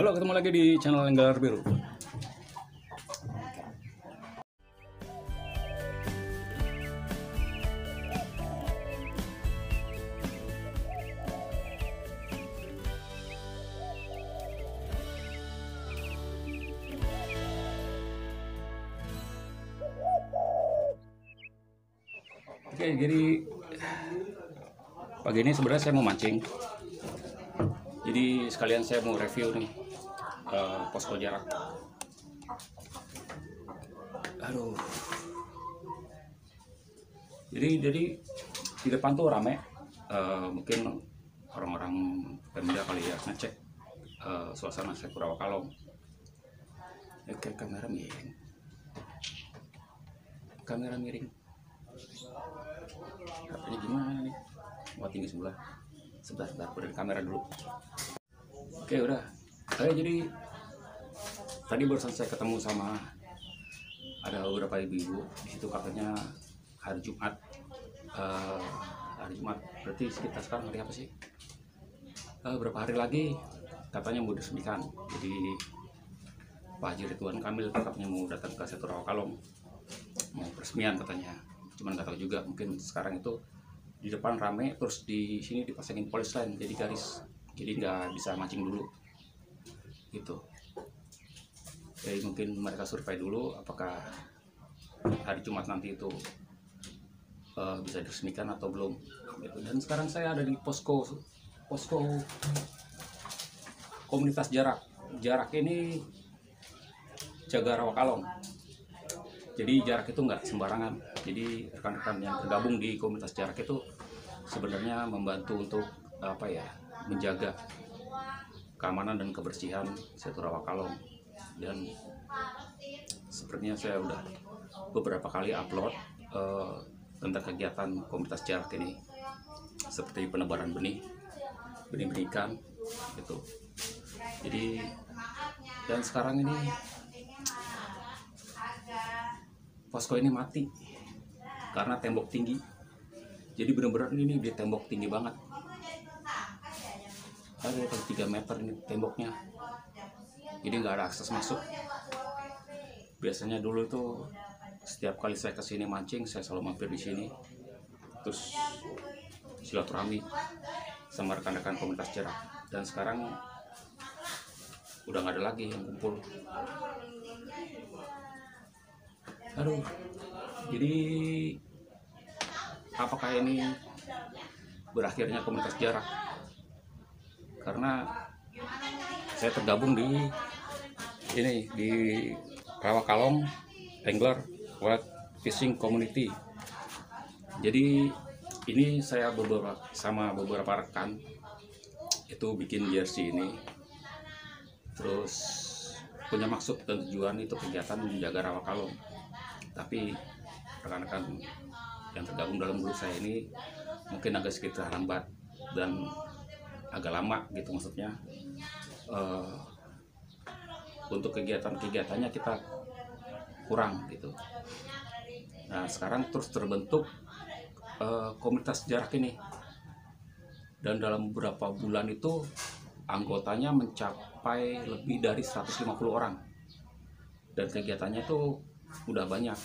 Halo, ketemu lagi di channel Enggar Biru. Oke, jadi pagi ini sebenarnya saya mau mancing. Jadi sekalian saya mau review nih posko jarak. Aduh. Jadi di depan tuh rame. Mungkin orang-orang Pemda kali ya ngecek suasana Sekurawa Kalong. Oke, kamera miring. Katanya gimana nih? Wah, tinggi sebelah. Sebentar, dari kamera dulu. Oke, udah. Jadi tadi barusan saya ketemu sama ada beberapa ibu-ibu di situ, katanya hari Jumat. Hari Jumat berarti sekitar sekarang hari apa sih? Berapa hari lagi katanya mau diresmikan. Jadi Pak Haji Ridwan Kamil katanya mau datang ke Sekurawa Kalong, mau peresmian katanya. Cuman nggak tahu juga, mungkin sekarang itu di depan rame, terus di sini dipasangin polis lain jadi garis, jadi nggak bisa mancing dulu gitu. Jadi mungkin mereka survei dulu apakah hari Jumat nanti itu bisa diresmikan atau belum gitu. Dan sekarang saya ada di posko komunitas jarak ini jaga rawa kalong. Jadi jarak itu nggak sembarangan. Jadi rekan-rekan yang tergabung di komunitas jarak itu sebenarnya membantu untuk menjaga keamanan dan kebersihan Sekurawa Kalong. Dan sepertinya saya udah beberapa kali upload tentang kegiatan komunitas jarak ini, seperti penebaran benih ikan gitu. Jadi dan sekarang ini posko ini mati karena tembok tinggi. Jadi benar-benar ini di tembok tinggi banget. Ada 3 meter ini temboknya. Jadi nggak ada akses masuk. Biasanya dulu tuh setiap kali saya kesini mancing, saya selalu mampir di sini. Terus silaturahmi sama rekan-rekan komunitas jarak. Dan sekarang udah nggak ada lagi yang kumpul. Aduh, jadi apakah ini berakhirnya komunitas jarak? Karena saya tergabung di Rawa Kalong Angler Wild Fishing Community. Jadi ini saya sama beberapa rekan itu bikin jersey ini, terus punya maksud dan tujuan itu kegiatan menjaga rawa kalong. Tapi rekan-rekan yang tergabung dalam grup saya ini mungkin agak sedikit terhambat dan agak lama gitu, maksudnya untuk kegiatannya kita kurang gitu. Nah sekarang terus terbentuk komunitas jarak ini, dan dalam beberapa bulan itu anggotanya mencapai lebih dari 150 orang, dan kegiatannya itu udah banyak,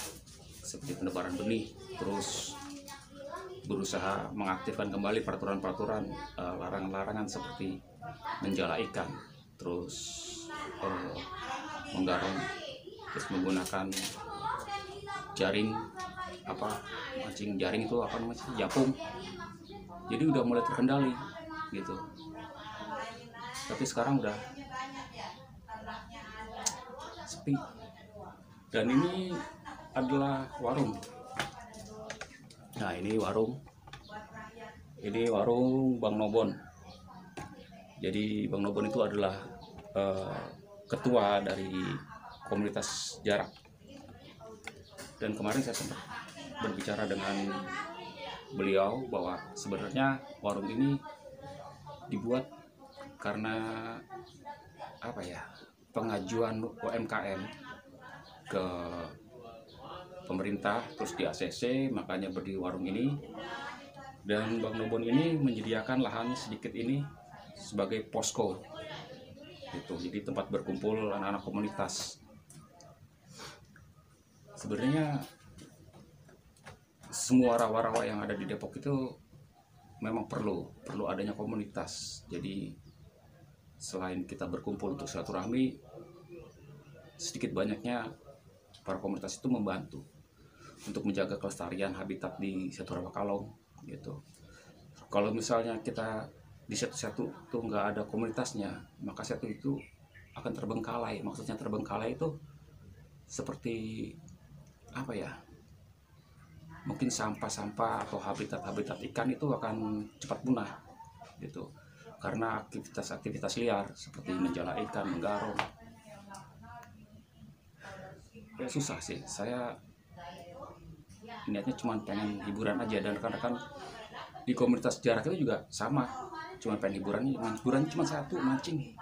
seperti penebaran benih, terus berusaha mengaktifkan kembali peraturan-peraturan larangan-larangan seperti menjala ikan, terus menggarong, terus menggunakan jaring mancing jaring itu japung. Jadi udah mulai terkendali gitu. Tapi sekarang udah sepi. Dan ini adalah warung. Nah ini warung Bang Nobon. Jadi Bang Nobon itu adalah ketua dari komunitas jarak. Dan kemarin saya sempat berbicara dengan beliau bahwa sebenarnya warung ini dibuat karena pengajuan UMKM ke pemerintah, terus di ACC, makanya berdiri warung ini. Dan Bang Nobon ini menyediakan lahan sedikit ini sebagai posko. gitu. Jadi tempat berkumpul anak-anak komunitas. Sebenarnya semua rawa-rawa yang ada di Depok itu memang perlu adanya komunitas. Jadi selain kita berkumpul untuk silaturahmi, sedikit banyaknya para komunitas itu membantu untuk menjaga kelestarian habitat di Setu Rawa Kalong gitu. Kalau misalnya kita di satu tuh nggak ada komunitasnya, maka satu itu akan terbengkalai. Maksudnya terbengkalai itu seperti apa ya? Mungkin sampah-sampah atau habitat-habitat ikan itu akan cepat punah gitu, karena aktivitas-aktivitas liar seperti menjala ikan, menggarong. Ya susah sih, saya niatnya cuma pengen hiburan aja, dan rekan-rekan di komunitas jarak itu juga sama, cuma pengen hiburan cuma satu, mancing.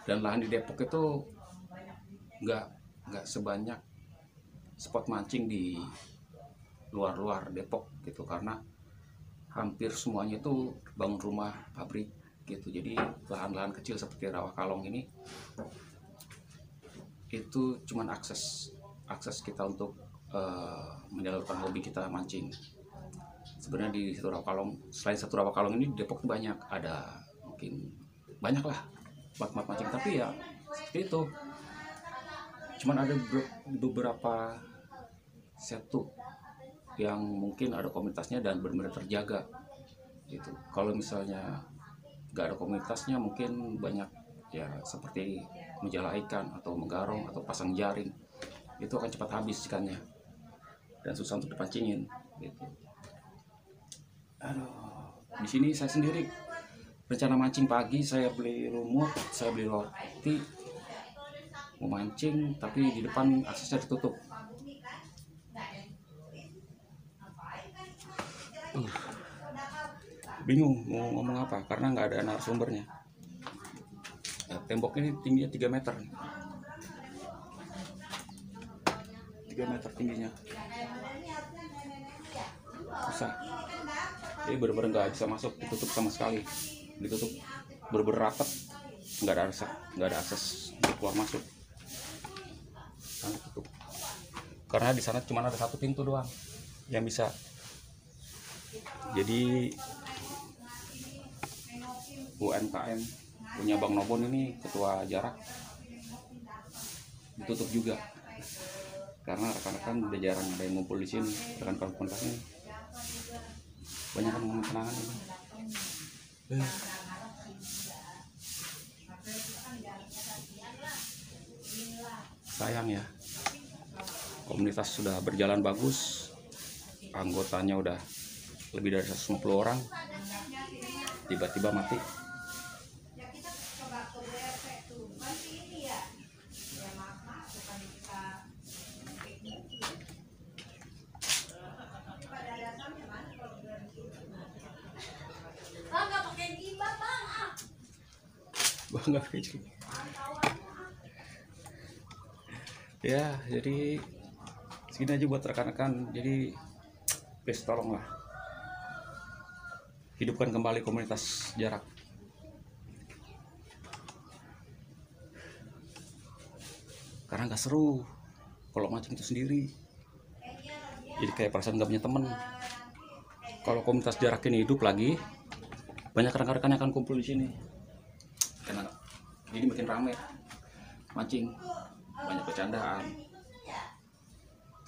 Dan lahan di Depok itu nggak sebanyak spot mancing di luar Depok gitu, karena hampir semuanya itu bangun rumah, pabrik gitu. Jadi lahan-lahan kecil seperti Rawa Kalong ini itu cuman akses kita untuk menyalurkan hobi kita mancing. Sebenarnya di Setu Rawa Kalong, selain Setu Rawa Kalong ini, Depok banyak, ada mungkin banyak lah tempat mancing, tapi ya seperti itu, cuman ada beberapa setu yang mungkin ada komunitasnya dan benar-benar terjaga gitu. Kalau misalnya nggak ada komunitasnya, mungkin banyak ya seperti menjala ikan atau menggarong atau pasang jaring, itu akan cepat habis ikannya dan susah untuk dipancingin gitu. Aduh, di sini saya sendiri rencana mancing pagi, saya beli lumut, saya beli roti, mau mancing, tapi di depan aksesnya ditutup. Bingung mau ngomong apa karena nggak ada narasumbernya. Ya, tembok ini tingginya 3 meter, 3 meter tingginya, susah. Jadi bener-bener nggak bisa masuk, ditutup sama sekali, ditutup bener-bener rapat, nggak ada akses untuk keluar masuk, tutup. Karena di sana cuma ada satu pintu doang yang bisa. Jadi UMKM punya Bang Nobon ini, ketua jarak, ditutup juga karena rekan-rekan udah jarang ada yang ngumpul di sini. Rekan-rekan komunitas ini banyak yang ngomong kenangan ini. Sayang ya, komunitas sudah berjalan bagus, anggotanya udah lebih dari 150 orang, tiba-tiba mati. Bangga kecil. Ya, jadi segini aja buat rekan-rekan. Jadi please tolonglah hidupkan kembali komunitas jarak. Karena nggak seru kalau mancing itu sendiri. Jadi kayak perasaan nggak punya temen. Kalau komunitas jarak ini hidup lagi, banyak rekan-rekan yang akan kumpul di sini. Karena jadi makin ramai mancing, banyak bercandaan,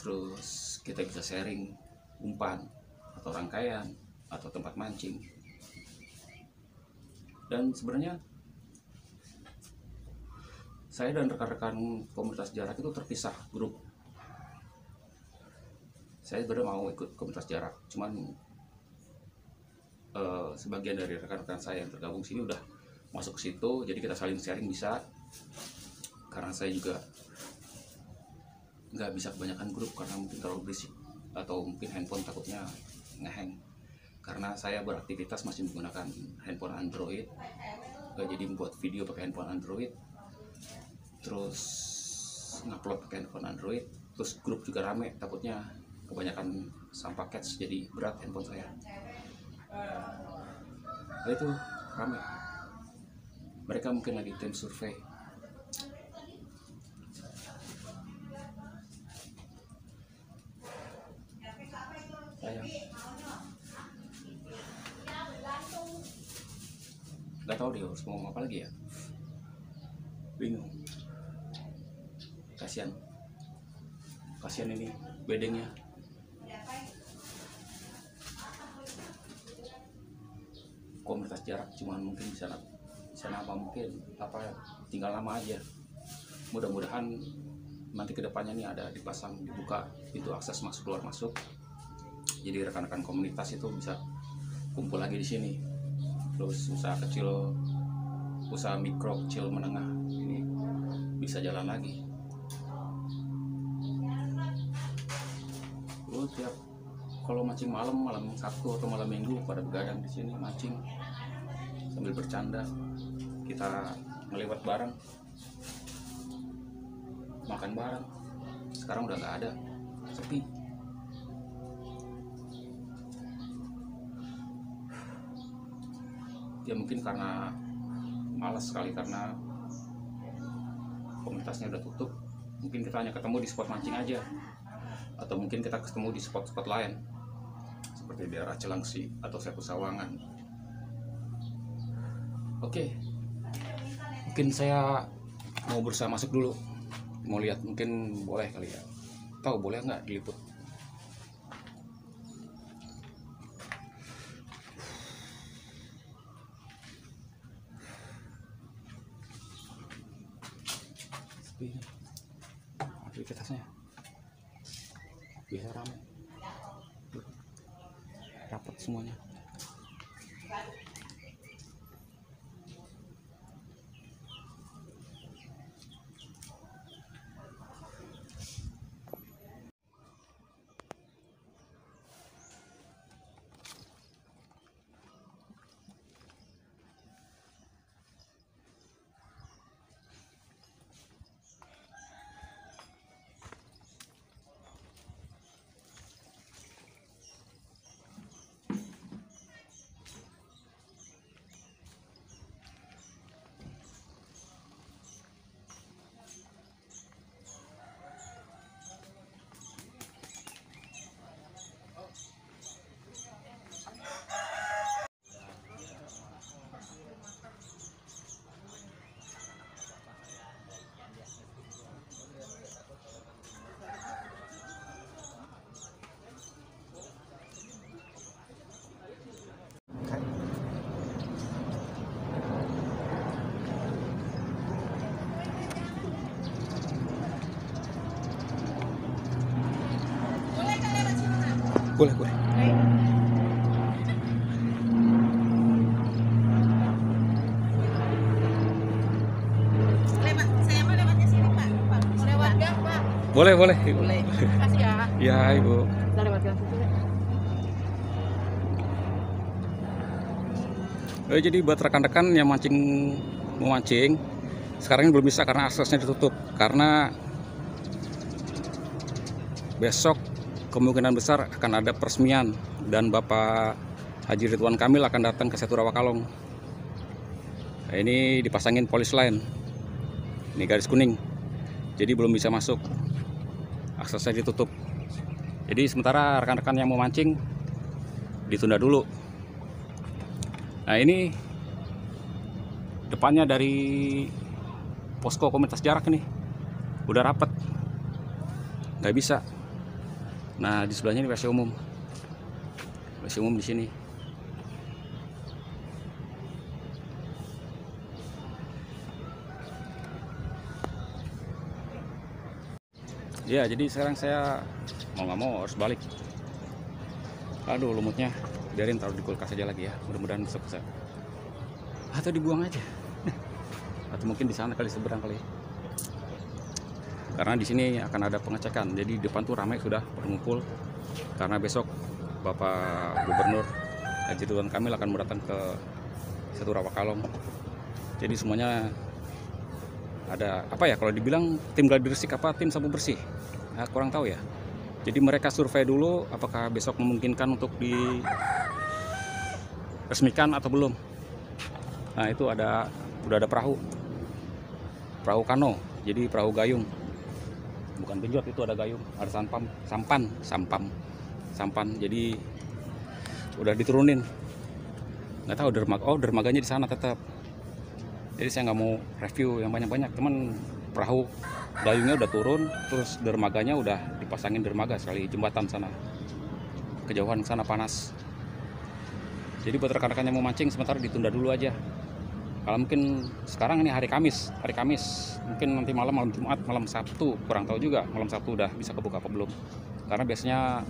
terus kita bisa sharing umpan atau rangkaian atau tempat mancing. Dan sebenarnya saya dan rekan-rekan komunitas jarak itu terpisah grup. Saya sebenarnya mau ikut komunitas jarak, cuman sebagian dari rekan-rekan saya yang tergabung sini udah masuk ke situ, jadi kita saling sharing bisa. Karena saya juga nggak bisa kebanyakan grup karena mungkin terlalu berisik, atau mungkin handphone takutnya ngehang. Karena saya beraktivitas masih menggunakan handphone Android, jadi membuat video pakai handphone Android, terus ngupload pakai handphone Android, terus grup juga rame, takutnya kebanyakan sampah catch jadi berat handphone saya. Nah, itu rame. Mereka mungkin lagi tim survei. Sayang. Gak tahu dia harus ngomong apa lagi ya. Bingung. Kasihan ini bedengnya. Komunitas jarak cuman mungkin bisa apa mungkin apa ya, tinggal lama aja. Mudah-mudahan nanti kedepannya nih ada dibuka pintu akses keluar masuk. Jadi rekan-rekan komunitas itu bisa kumpul lagi di sini. Terus usaha kecil, usaha mikro, kecil, menengah ini bisa jalan lagi. Lu tiap kalau mancing malam Sabtu atau malam Minggu pada begadang di sini mancing sambil bercanda. Kita ngelewat bareng, makan bareng. Sekarang udah nggak ada, sepi. Ya mungkin karena malas sekali, karena komunitasnya udah tutup. Mungkin kita hanya ketemu di spot mancing aja, atau mungkin kita ketemu di spot-spot lain seperti daerah Cilangsi atau Sepu Sawangan. Oke, mungkin saya mau berusaha masuk dulu, mau lihat mungkin boleh kali ya. Tahu boleh nggak diliput? Aktivitasnya bisa ramai, rapat semuanya. Boleh. Saya mau lewatnya sini, Pak. Mau lewat gang, Pak? Boleh. Boleh. Makasih ya. Ya, Ibu. Kita lewat gang situ ya. Jadi buat rekan-rekan yang mau mancing, sekarang ini belum bisa karena aksesnya ditutup. Karena besok kemungkinan besar akan ada peresmian dan Bapak Haji Ridwan Kamil akan datang ke Setu Rawakalong. Nah, ini dipasangin polis lain. Ini garis kuning. Jadi belum bisa masuk. Aksesnya ditutup. Jadi sementara rekan-rekan yang mau mancing ditunda dulu. Nah, ini depannya dari posko komunitas jarak ini udah rapet, nggak bisa. Nah, di sebelahnya ini WC umum di sini. Ya, jadi sekarang saya mau nggak mau harus balik. Aduh, lumutnya biarin taruh di kulkas aja lagi ya, mudah-mudahan bisa. Atau dibuang aja. Atau mungkin di sana kali, seberang kali. Karena di sini akan ada pengecekan. Jadi depan tuh ramai sudah berkumpul karena besok Bapak Gubernur Haji Ridwan Kamil akan datang ke Setu Rawakalong. Jadi semuanya ada apa ya, kalau dibilang tim gladi resik apa tim sapu bersih, nah, kurang tahu ya. Jadi mereka survei dulu apakah besok memungkinkan untuk diresmikan atau belum. Nah, itu ada udah ada perahu kano, jadi perahu gayung, bukan genjot, itu ada gayung, ada sampan, jadi udah diturunin. Nggak tahu dermaganya di sana tetap. Jadi saya nggak mau review yang banyak-banyak, teman perahu gayungnya udah turun, terus dermaganya udah dipasangin dermaga sekali jembatan sana, kejauhan sana panas. Jadi buat rekan-rekan yang mau mancing sementara ditunda dulu aja. Kalau mungkin sekarang ini hari Kamis, mungkin nanti malam Jumat, malam Sabtu, kurang tahu juga malam Sabtu udah bisa kebuka apa belum. Karena biasanya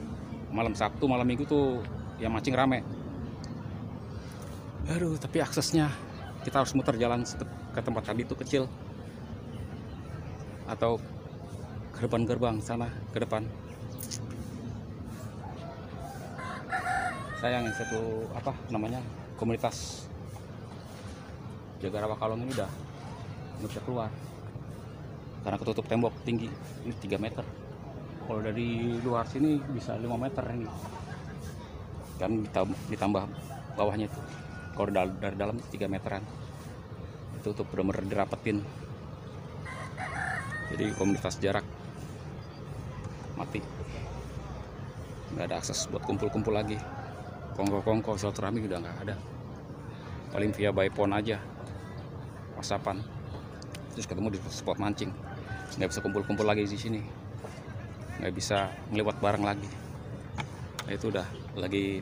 malam Sabtu, malam Minggu tuh yang mancing rame. Aduh, tapi aksesnya kita harus muter jalan ke tempat tadi itu kecil, atau ke depan gerbang sana, ke depan. Sayang yang satu komunitas jaga rawa kalong ini udah nggak bisa keluar karena ketutup tembok tinggi ini 3 meter. Kalau dari luar sini bisa 5 meter ini kan, ditambah bawahnya itu. Kalau dari dalam 3 meteran, ditutup bener-bener dirapetin. Jadi komunitas jarak mati, nggak ada akses buat kumpul-kumpul lagi. Kongko silaturahmi udah nggak ada, paling via by phone aja, WhatsAppan, terus ketemu di spot mancing. Nggak bisa kumpul-kumpul lagi di sini, nggak bisa ngelewat bareng lagi. Nah, itu udah lagi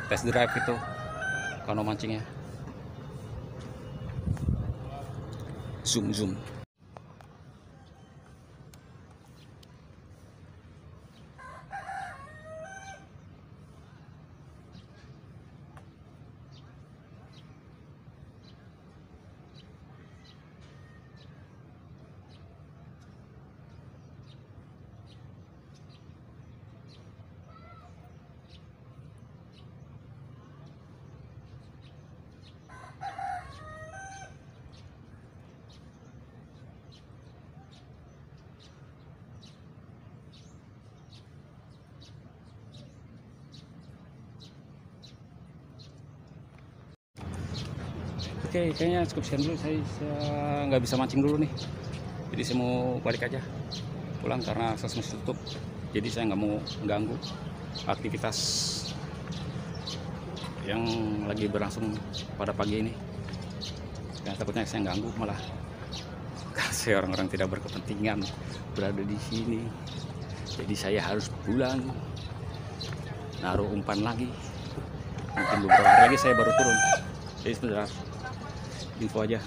test drive itu kano mancingnya. Zoom. Oke, kayaknya cukup sekian dulu. Saya nggak bisa mancing dulu nih, jadi saya mau balik aja pulang karena akses masih tutup. Jadi saya nggak mau mengganggu aktivitas yang lagi berlangsung pada pagi ini. Dan takutnya saya ganggu malah kasih orang-orang tidak berkepentingan berada di sini. Jadi saya harus pulang, naruh umpan lagi. Mungkin beberapa hari lagi saya baru turun. Jadi sebentar info aja.